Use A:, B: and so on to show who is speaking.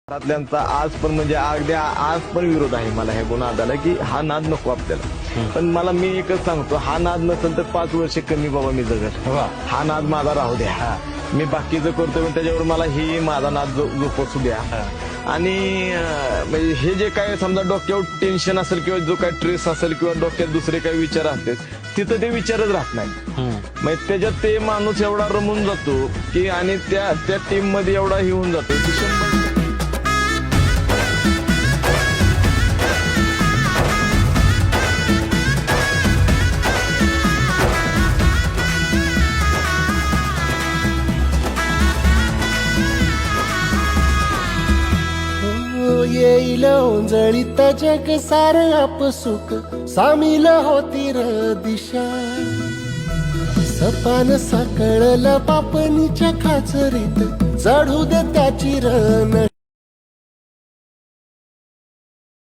A: घरातल्यांचा आज पण म्हणजे अगदी आज पण विरोध आहे मला ह्या नादाला की हा नाद नको आपल्याला. पण मला मी एकच सांगतो, हा नाद नसेल तर 5 वर्ष कमी बाबा मी जगत. हा नाद माझा राहू द्या, मी बाकीचं करतो पण त्याच्यावर मला ही माझा नाद जोपासू द्या. आणि म्हणजे हे जे काय समजा डोक्यावर टेन्शन असेल किंवा जो काय स्ट्रेस असेल किंवा डोक्यात दुसरे काही विचार असतील तिथं ते विचारच राहत नाही. मग त्याच्यात ते माणूस एवढा रमून जातो की आणि त्या टीम मध्ये एवढा हे होऊन जातो की 100
B: येईल ओंजळीत जग सार आपसुक सामील होती र दिशा. सपान साकळलं पापणीच्या खाचरीत चढू दे त्याची र